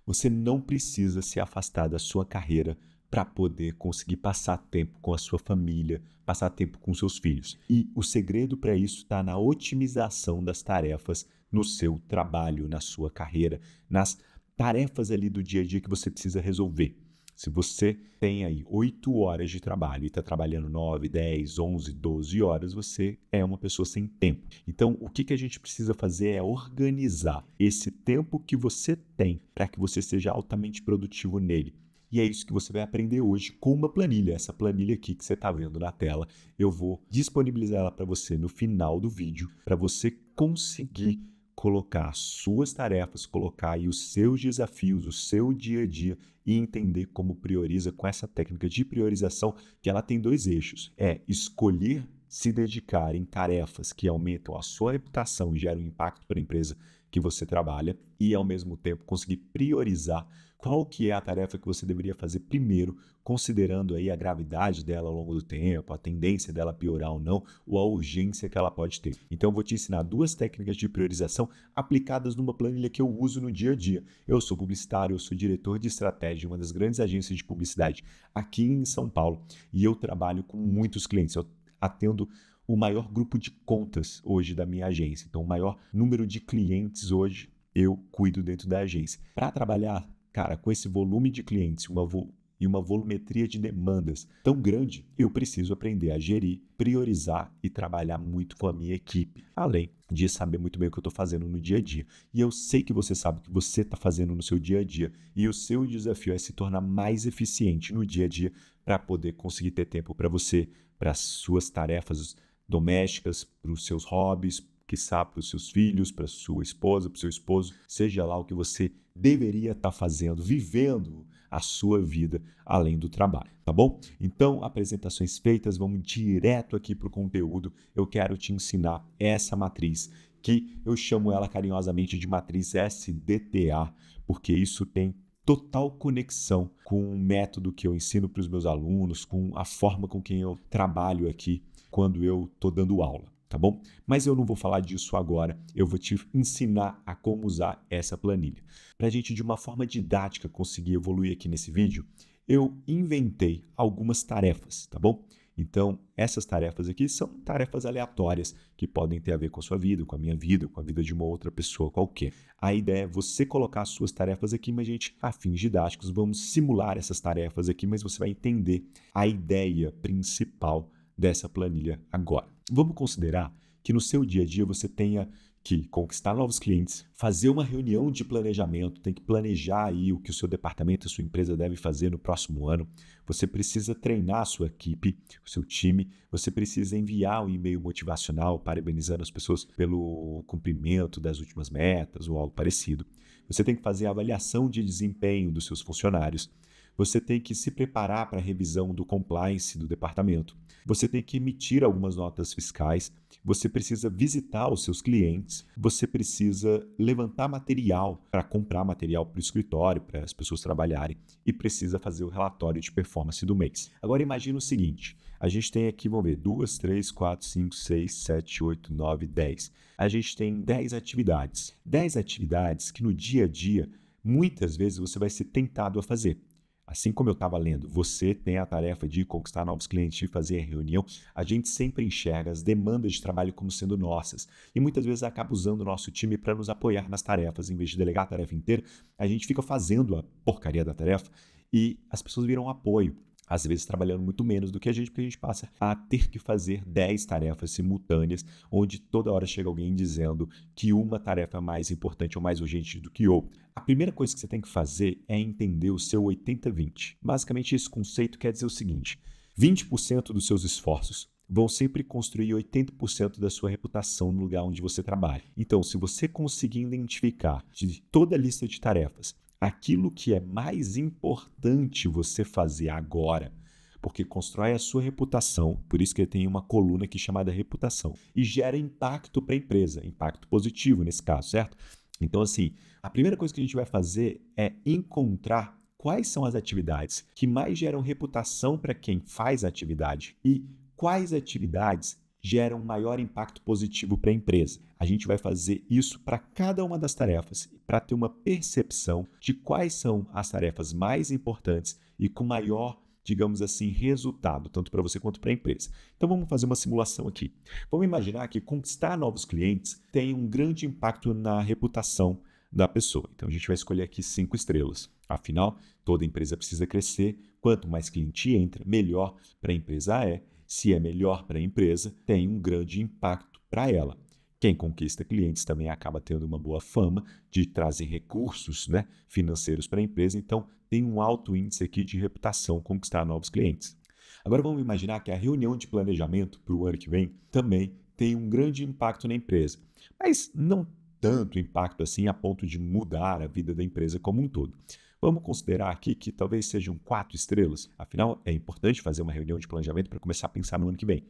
Você não precisa se afastar da sua carreira para poder conseguir passar tempo com a sua família, passar tempo com seus filhos. E o segredo para isso está na otimização das tarefas no seu trabalho, na sua carreira, nas tarefas ali do dia a dia que você precisa resolver. Se você tem aí 8 horas de trabalho e está trabalhando 9, 10, 11, 12 horas, você é uma pessoa sem tempo. Então, o que a gente precisa fazer é organizar esse tempo que você tem para que você seja altamente produtivo nele. E é isso que você vai aprender hoje com uma planilha. Essa planilha aqui que você está vendo na tela, eu vou disponibilizar ela para você no final do vídeo, para você conseguir colocar as suas tarefas, colocar aí os seus desafios, o seu dia a dia e entender como prioriza com essa técnica de priorização, que ela tem 2 eixos. É escolher se dedicar em tarefas que aumentam a sua reputação e geram impacto para a empresa que você trabalha e, ao mesmo tempo, conseguir priorizar qual que é a tarefa que você deveria fazer primeiro, considerando aí a gravidade dela ao longo do tempo, a tendência dela piorar ou não, ou a urgência que ela pode ter. Então, eu vou te ensinar 2 técnicas de priorização aplicadas numa planilha que eu uso no dia a dia. Eu sou publicitário, eu sou diretor de estratégia de uma das grandes agências de publicidade aqui em São Paulo e eu trabalho com muitos clientes. Eu atendo o maior grupo de contas hoje da minha agência. Então, o maior número de clientes hoje eu cuido dentro da agência. Para trabalhar, cara, com esse volume de clientes e uma volumetria de demandas tão grande, eu preciso aprender a gerir, priorizar e trabalhar muito com a minha equipe, além de saber muito bem o que eu estou fazendo no dia a dia. E eu sei que você sabe o que você está fazendo no seu dia a dia e o seu desafio é se tornar mais eficiente no dia a dia para poder conseguir ter tempo para você, para as suas tarefas domésticas, para os seus hobbies, quiçá para os seus filhos, para a sua esposa, para o seu esposo, seja lá o que você deveria estar fazendo, vivendo a sua vida além do trabalho, tá bom? Então, apresentações feitas, vamos direto aqui para o conteúdo. Eu quero te ensinar essa matriz, que eu chamo ela carinhosamente de matriz SDTA, porque isso tem total conexão com o método que eu ensino para os meus alunos, com a forma com quem eu trabalho aqui quando eu estou dando aula, tá bom? Mas eu não vou falar disso agora, eu vou te ensinar a como usar essa planilha. Para a gente, de uma forma didática, conseguir evoluir aqui nesse vídeo, eu inventei algumas tarefas, tá bom? Então, essas tarefas aqui são tarefas aleatórias que podem ter a ver com a sua vida, com a minha vida, com a vida de uma outra pessoa qualquer. A ideia é você colocar as suas tarefas aqui, mas, gente, a fins didáticos, vamos simular essas tarefas aqui, mas você vai entender a ideia principal dessa planilha agora. Vamos considerar que no seu dia a dia você tenha que conquistar novos clientes, fazer uma reunião de planejamento, tem que planejar aí o que o seu departamento, a sua empresa deve fazer no próximo ano. Você precisa treinar a sua equipe, o seu time, você precisa enviar um e-mail motivacional parabenizando as pessoas pelo cumprimento das últimas metas ou algo parecido. Você tem que fazer a avaliação de desempenho dos seus funcionários. Você tem que se preparar para a revisão do compliance do departamento. Você tem que emitir algumas notas fiscais. Você precisa visitar os seus clientes. Você precisa levantar material para comprar material para o escritório, para as pessoas trabalharem. E precisa fazer o relatório de performance do mês. Agora imagine o seguinte. A gente tem aqui, vamos ver, 2, 3, 4, 5, 6, 7, 8, 9, 10. A gente tem 10 atividades. 10 atividades que no dia a dia, muitas vezes você vai ser tentado a fazer. Assim como eu estava lendo, você tem a tarefa de conquistar novos clientes, de fazer a reunião, a gente sempre enxerga as demandas de trabalho como sendo nossas e muitas vezes acaba usando o nosso time para nos apoiar nas tarefas. Em vez de delegar a tarefa inteira, a gente fica fazendo a porcaria da tarefa e as pessoas viram apoio. Às vezes trabalhando muito menos do que a gente, porque a gente passa a ter que fazer 10 tarefas simultâneas, onde toda hora chega alguém dizendo que uma tarefa é mais importante ou mais urgente do que outra. A primeira coisa que você tem que fazer é entender o seu 80-20. Basicamente, esse conceito quer dizer o seguinte: 20% dos seus esforços vão sempre construir 80% da sua reputação no lugar onde você trabalha. Então, se você conseguir identificar de toda a lista de tarefas aquilo que é mais importante você fazer agora, porque constrói a sua reputação, por isso que tem uma coluna aqui chamada reputação, e gera impacto para a empresa, impacto positivo nesse caso, certo? Então, assim, a primeira coisa que a gente vai fazer é encontrar quais são as atividades que mais geram reputação para quem faz a atividade e quais atividades gera um maior impacto positivo para a empresa. A gente vai fazer isso para cada uma das tarefas, para ter uma percepção de quais são as tarefas mais importantes e com maior, digamos assim, resultado, tanto para você quanto para a empresa. Então vamos fazer uma simulação aqui. Vamos imaginar que conquistar novos clientes tem um grande impacto na reputação da pessoa. Então a gente vai escolher aqui 5 estrelas. Afinal, toda empresa precisa crescer. Quanto mais cliente entra, melhor para a empresa é. Se é melhor para a empresa, tem um grande impacto para ela. Quem conquista clientes também acaba tendo uma boa fama de trazer recursos, né, financeiros para a empresa. Então, tem um alto índice aqui de reputação conquistar novos clientes. Agora vamos imaginar que a reunião de planejamento para o ano que vem também tem um grande impacto na empresa, mas não tanto impacto assim a ponto de mudar a vida da empresa como um todo. Vamos considerar aqui que talvez sejam 4 estrelas, afinal é importante fazer uma reunião de planejamento para começar a pensar no ano que vem.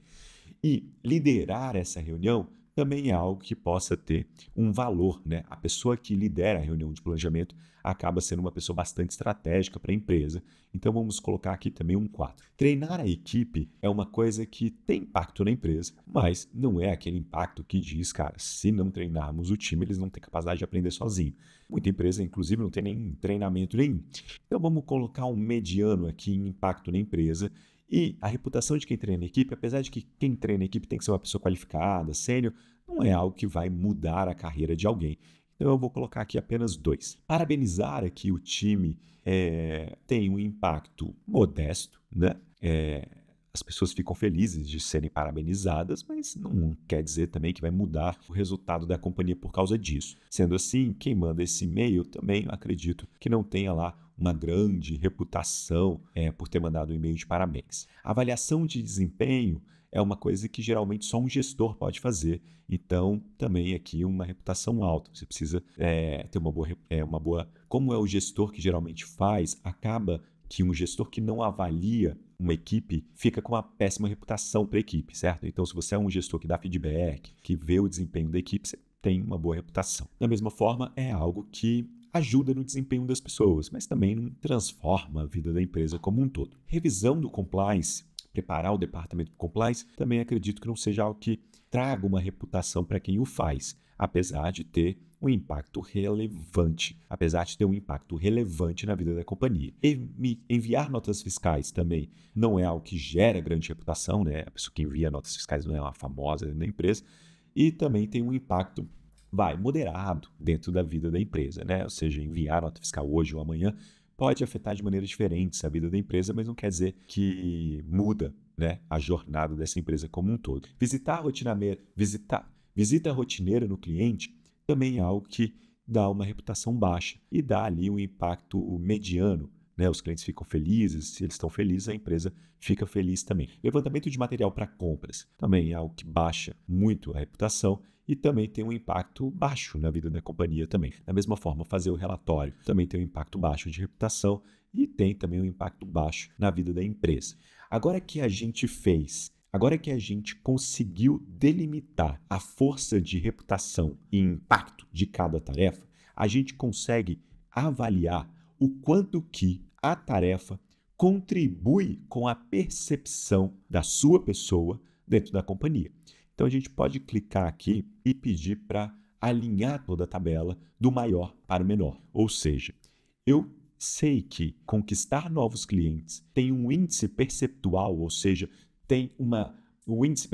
E liderar essa reunião também é algo que possa ter um valor, né? A pessoa que lidera a reunião de planejamento acaba sendo uma pessoa bastante estratégica para a empresa. Então vamos colocar aqui também um 4. Treinar a equipe é uma coisa que tem impacto na empresa, mas não é aquele impacto que diz, cara, se não treinarmos o time, eles não têm capacidade de aprender sozinho. Muita empresa, inclusive, não tem nem treinamento nenhum. Então vamos colocar um mediano aqui em impacto na empresa. E a reputação de quem treina a equipe, apesar de que quem treina a equipe tem que ser uma pessoa qualificada, sênior, não é algo que vai mudar a carreira de alguém. Então eu vou colocar aqui apenas 2. Parabenizar aqui o time tem um impacto modesto, né? As pessoas ficam felizes de serem parabenizadas, mas não quer dizer também que vai mudar o resultado da companhia por causa disso. Sendo assim, quem manda esse e-mail também acredito que não tenha lá uma grande reputação por ter mandado um e-mail de parabéns. A avaliação de desempenho é uma coisa que geralmente só um gestor pode fazer, então também aqui uma reputação alta. Você precisa ter uma boa... Como é o gestor que geralmente faz, acaba que um gestor que não avalia uma equipe fica com uma péssima reputação para a equipe, certo? Então, se você é um gestor que dá feedback, que vê o desempenho da equipe, você tem uma boa reputação. Da mesma forma, é algo que ajuda no desempenho das pessoas, mas também não transforma a vida da empresa como um todo. Revisão do compliance, preparar o departamento de compliance, também acredito que não seja algo que traga uma reputação para quem o faz, apesar de ter um impacto relevante, na vida da companhia. Enviar notas fiscais também não é algo que gera grande reputação, né? A pessoa que envia notas fiscais não é uma famosa na empresa, e também tem um impacto moderado dentro da vida da empresa, né? Ou seja, enviar nota fiscal hoje ou amanhã pode afetar de maneiras diferentes a vida da empresa, mas não quer dizer que muda, né, a jornada dessa empresa como um todo. Visita rotineira no cliente também é algo que dá uma reputação baixa e dá ali um impacto mediano, né? Os clientes ficam felizes, se eles estão felizes, a empresa fica feliz também. Levantamento de material para compras também é algo que baixa muito a reputação e também tem um impacto baixo na vida da companhia também. Da mesma forma, fazer o relatório também tem um impacto baixo de reputação e tem também um impacto baixo na vida da empresa. Agora que a gente conseguiu delimitar a força de reputação e impacto de cada tarefa, a gente consegue avaliar o quanto que a tarefa contribui com a percepção da sua pessoa dentro da companhia. Então, a gente pode clicar aqui e pedir para alinhar toda a tabela do maior para o menor. Ou seja, eu sei que conquistar novos clientes tem um índice perceptual, ou seja, tem um índice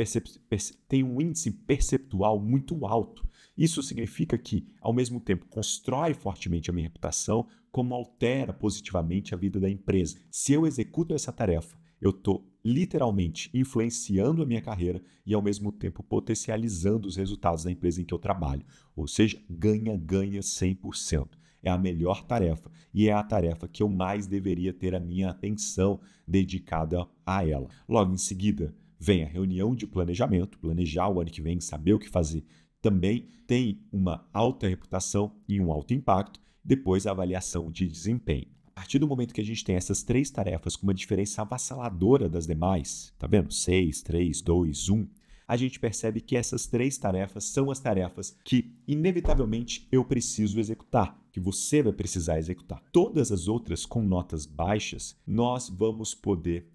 perceptual muito alto. Isso significa que, ao mesmo tempo, constrói fortemente a minha reputação, como altera positivamente a vida da empresa. Se eu executo essa tarefa, eu estou literalmente influenciando a minha carreira e, ao mesmo tempo, potencializando os resultados da empresa em que eu trabalho. Ou seja, ganha-ganha 100%. É a melhor tarefa e é a tarefa que eu mais deveria ter a minha atenção dedicada a ela. Logo em seguida, vem a reunião de planejamento, planejar o ano que vem, saber o que fazer. Também tem uma alta reputação e um alto impacto. Depois, a avaliação de desempenho. A partir do momento que a gente tem essas 3 tarefas com uma diferença avassaladora das demais, tá vendo? 6, 3, 2, 1. A gente percebe que essas 3 tarefas são as tarefas que, inevitavelmente, eu preciso executar, que você vai precisar executar. Todas as outras com notas baixas, nós vamos poder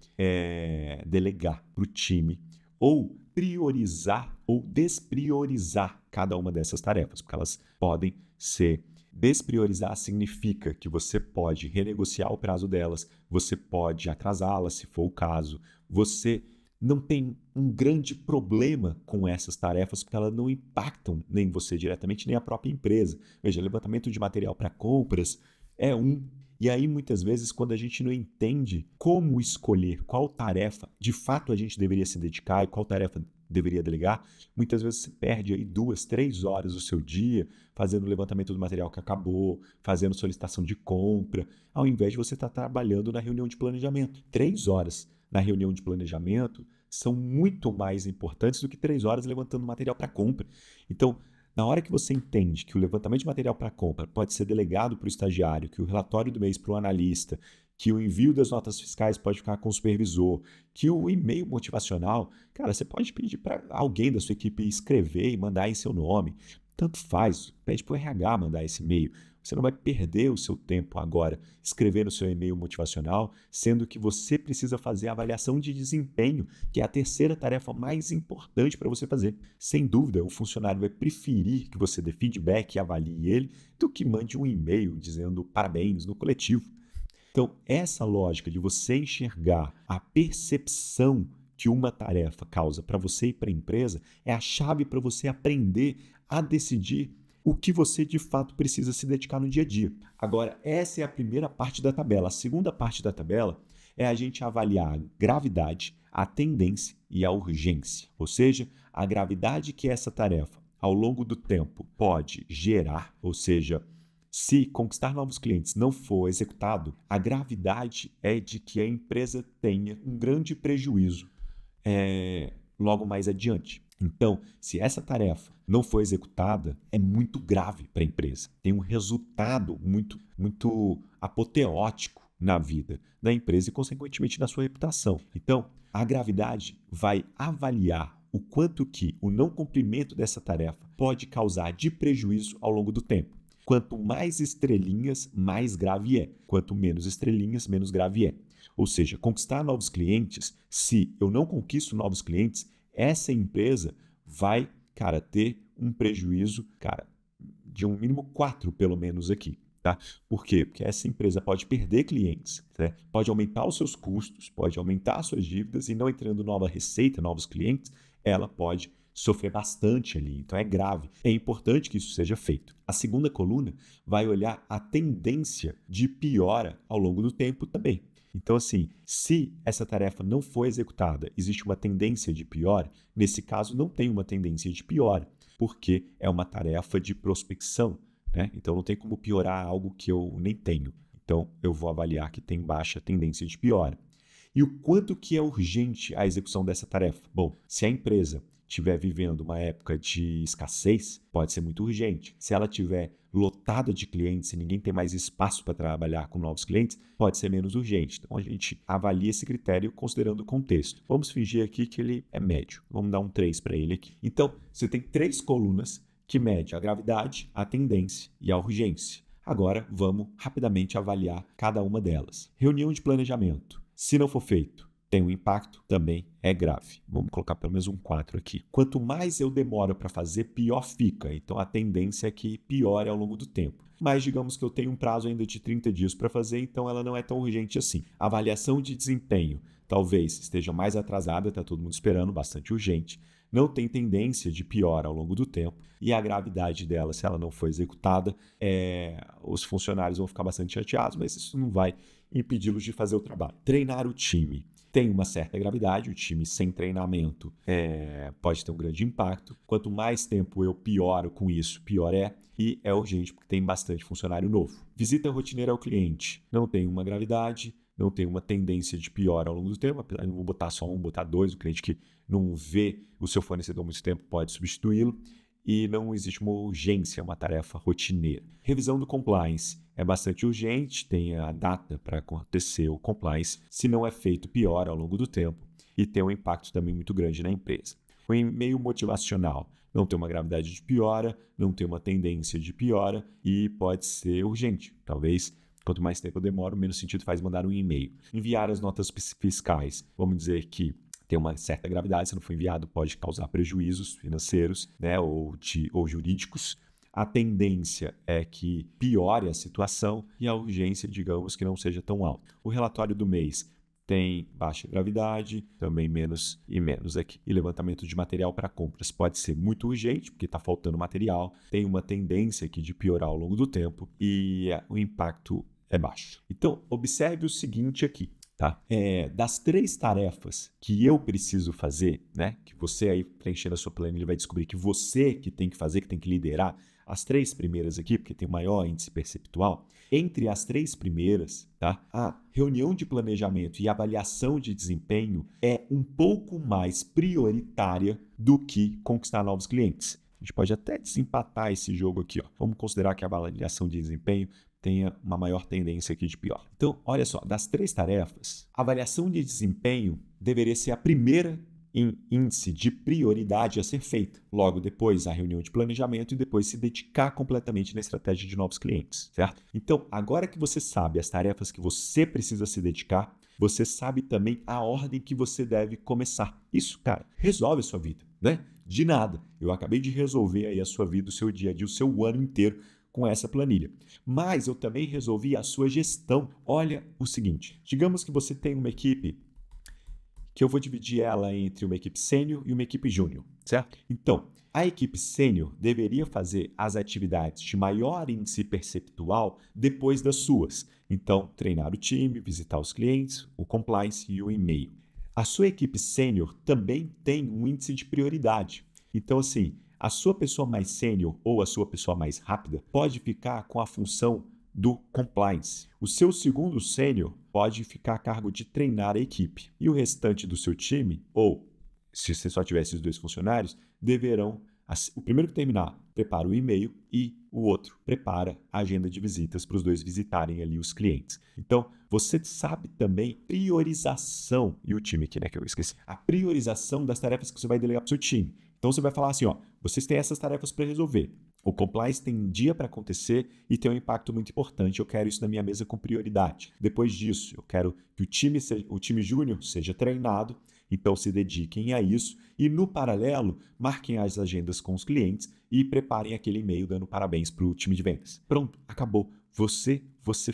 delegar para o time ou priorizar ou despriorizar cada uma dessas tarefas, porque elas podem ser. Despriorizar significa que você pode renegociar o prazo delas, você pode atrasá-las, se for o caso. Você não tem um grande problema com essas tarefas, porque elas não impactam nem você diretamente, nem a própria empresa. Veja, levantamento de material para compras é um. E aí, muitas vezes, quando a gente não entende como escolher qual tarefa de fato a gente deveria se dedicar e qual tarefa deveria delegar, muitas vezes você perde aí 2, 3 horas do seu dia fazendo o levantamento do material que acabou, fazendo solicitação de compra, ao invés de você estar trabalhando na reunião de planejamento. 3 horas na reunião de planejamento são muito mais importantes do que 3 horas levantando material para compra. Então, na hora que você entende que o levantamento de material para compra pode ser delegado para o estagiário, que o relatório do mês para o analista, que o envio das notas fiscais pode ficar com o supervisor, que o e-mail motivacional, cara, você pode pedir para alguém da sua equipe escrever e mandar em seu nome. Tanto faz, pede para o RH mandar esse e-mail. Você não vai perder o seu tempo agora escrevendo o seu e-mail motivacional, sendo que você precisa fazer a avaliação de desempenho, que é a terceira tarefa mais importante para você fazer. Sem dúvida, o funcionário vai preferir que você dê feedback e avalie ele do que mande um e-mail dizendo parabéns no coletivo. Então, essa lógica de você enxergar a percepção que uma tarefa causa para você e para a empresa é a chave para você aprender a decidir o que você de fato precisa se dedicar no dia a dia. Agora, essa é a primeira parte da tabela. A segunda parte da tabela é a gente avaliar a gravidade, a tendência e a urgência. Ou seja, a gravidade que essa tarefa, ao longo do tempo, pode gerar, ou seja, se conquistar novos clientes não for executado, a gravidade é de que a empresa tenha um grande prejuízo logo mais adiante. Então, se essa tarefa não for executada, é muito grave para a empresa. Tem um resultado muito, muito apoteótico na vida da empresa e, consequentemente, na sua reputação. Então, a gravidade vai avaliar o quanto que o não cumprimento dessa tarefa pode causar de prejuízo ao longo do tempo. Quanto mais estrelinhas, mais grave é. Quanto menos estrelinhas, menos grave é. Ou seja, conquistar novos clientes, se eu não conquisto novos clientes, essa empresa vai, ter um prejuízo, de um mínimo 4, pelo menos aqui. Tá? Por quê? Porque essa empresa pode perder clientes, né? Pode aumentar os seus custos, pode aumentar as suas dívidas e não entrando nova receita, novos clientes, ela pode sofrer bastante ali. Então é grave. É importante que isso seja feito. A segunda coluna vai olhar a tendência de piora ao longo do tempo também. Então, assim, se essa tarefa não for executada, existe uma tendência de pior, nesse caso não tem uma tendência de pior, porque é uma tarefa de prospecção, né? Então não tem como piorar algo que eu nem tenho. Então eu vou avaliar que tem baixa tendência de pior. E o quanto que é urgente a execução dessa tarefa? Bom, se a empresa estiver vivendo uma época de escassez, pode ser muito urgente. Se ela estiver lotada de clientes e ninguém tem mais espaço para trabalhar com novos clientes, pode ser menos urgente. Então, a gente avalia esse critério considerando o contexto. Vamos fingir aqui que ele é médio. Vamos dar um 3 para ele aqui. Então, você tem 3 colunas que medem a gravidade, a tendência e a urgência. Agora, vamos rapidamente avaliar cada uma delas. Reunião de planejamento. Se não for feito, tem um impacto, também é grave. Vamos colocar pelo menos um 4 aqui. Quanto mais eu demoro para fazer, pior fica. Então, a tendência é que piore ao longo do tempo. Mas digamos que eu tenho um prazo ainda de 30 dias para fazer, então ela não é tão urgente assim. A avaliação de desempenho talvez esteja mais atrasada, está todo mundo esperando, bastante urgente. Não tem tendência de pior ao longo do tempo. E a gravidade dela, se ela não for executada, os funcionários vão ficar bastante chateados, mas isso não vai impedi-los de fazer o trabalho. Treinar o time. Tem uma certa gravidade, o time sem treinamento pode ter um grande impacto. Quanto mais tempo eu pioro com isso, pior é. E é urgente porque tem bastante funcionário novo. Visita rotineira ao cliente. Não tem uma gravidade, não tem uma tendência de pior ao longo do tempo. Apesar de não botar só um, botar 2. O cliente que não vê o seu fornecedor há muito tempo pode substituí-lo. E não existe uma urgência, uma tarefa rotineira. Revisão do compliance. É bastante urgente, tem a data para acontecer o compliance. Se não é feito, piora ao longo do tempo e tem um impacto também muito grande na empresa. O e-mail motivacional não tem uma gravidade de piora, não tem uma tendência de piora e pode ser urgente. Talvez, quanto mais tempo eu demoro, menos sentido faz mandar um e-mail. Enviar as notas fiscais. Vamos dizer que tem uma certa gravidade, se não for enviado pode causar prejuízos financeiros, né, ou jurídicos. A tendência é que piore a situação e a urgência, digamos, que não seja tão alta. O relatório do mês tem baixa gravidade, também menos e menos aqui. E levantamento de material para compras pode ser muito urgente, porque está faltando material, tem uma tendência aqui de piorar ao longo do tempo e o impacto é baixo. Então, observe o seguinte aqui. Tá? Das 3 tarefas que eu preciso fazer, né, que você aí preenchendo a sua planilha vai descobrir que você que tem que fazer, que tem que liderar, as 3 primeiras aqui, porque tem o maior índice perceptual, entre as 3 primeiras, tá, a reunião de planejamento e avaliação de desempenho é um pouco mais prioritária do que conquistar novos clientes. A gente pode até desempatar esse jogo aqui. Ó. Vamos considerar que a avaliação de desempenho tenha uma maior tendência aqui de pior. Então, olha só, das 3 tarefas, a avaliação de desempenho deveria ser a primeira em índice de prioridade a ser feita. Logo depois, a reunião de planejamento e depois se dedicar completamente na estratégia de novos clientes, certo? Então, agora que você sabe as tarefas que você precisa se dedicar, você sabe também a ordem que você deve começar. Isso, cara, resolve a sua vida, né? De nada. Eu acabei de resolver aí a sua vida, o seu dia a dia, o seu ano inteiro com essa planilha. Mas eu também resolvi a sua gestão. Olha o seguinte, digamos que você tem uma equipe que eu vou dividir ela entre uma equipe sênior e uma equipe júnior, certo? Então, a equipe sênior deveria fazer as atividades de maior índice perceptual depois das suas. Então, treinar o time, visitar os clientes, o compliance e o e-mail. A sua equipe sênior também tem um índice de prioridade. Então, assim, a sua pessoa mais sênior ou a sua pessoa mais rápida pode ficar com a função do compliance. O seu segundo sênior pode ficar a cargo de treinar a equipe. E o restante do seu time, ou se você só tiver esses 2 funcionários, deverão, o primeiro que terminar, prepara o e-mail e o outro prepara a agenda de visitas para os 2 visitarem ali os clientes. Então, você sabe também priorização, e o time aqui, né, que eu esqueci, a priorização das tarefas que você vai delegar para o seu time. Então, você vai falar assim, ó, vocês têm essas tarefas para resolver. O compliance tem um dia para acontecer e tem um impacto muito importante. Eu quero isso na minha mesa com prioridade. Depois disso, eu quero que o time júnior seja treinado, então se dediquem a isso e, no paralelo, marquem as agendas com os clientes e preparem aquele e-mail dando parabéns para o time de vendas. Pronto, acabou. Você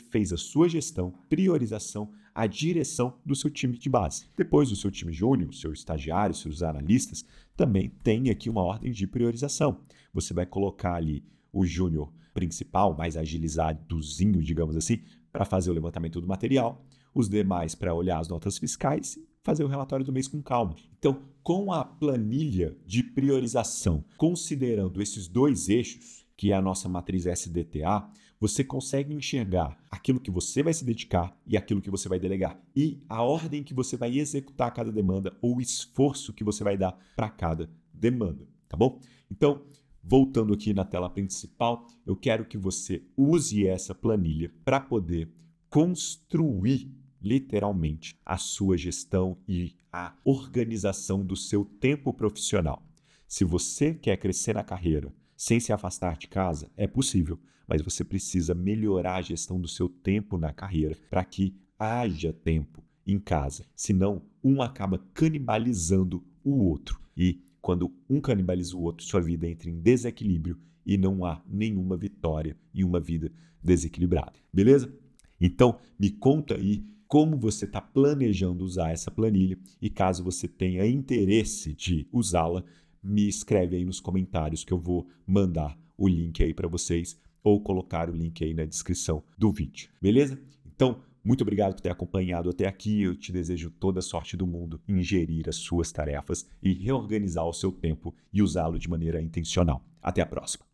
fez a sua gestão, priorização, a direção do seu time de base. Depois, o seu time júnior, seu estagiário, seus analistas, também tem aqui uma ordem de priorização. Você vai colocar ali o júnior principal, mais agilizadozinho, digamos assim, para fazer o levantamento do material, os demais para olhar as notas fiscais e fazer o relatório do mês com calma. Então, com a planilha de priorização, considerando esses 2 eixos, que é a nossa matriz SDTA, você consegue enxergar aquilo que você vai se dedicar e aquilo que você vai delegar. E a ordem que você vai executar cada demanda ou o esforço que você vai dar para cada demanda, tá bom? Então, voltando aqui na tela principal, eu quero que você use essa planilha para poder construir literalmente a sua gestão e a organização do seu tempo profissional. Se você quer crescer na carreira sem se afastar de casa, é possível, mas você precisa melhorar a gestão do seu tempo na carreira para que haja tempo em casa. Senão, um acaba canibalizando o outro. E quando um canibaliza o outro, sua vida entra em desequilíbrio e não há nenhuma vitória em uma vida desequilibrada. Beleza? Então, me conta aí como você está planejando usar essa planilha e caso você tenha interesse de usá-la, me escreve aí nos comentários que eu vou mandar o link aí para vocês ou colocar o link aí na descrição do vídeo, beleza? Então, muito obrigado por ter acompanhado até aqui. Eu te desejo toda a sorte do mundo em gerir as suas tarefas e reorganizar o seu tempo e usá-lo de maneira intencional. Até a próxima!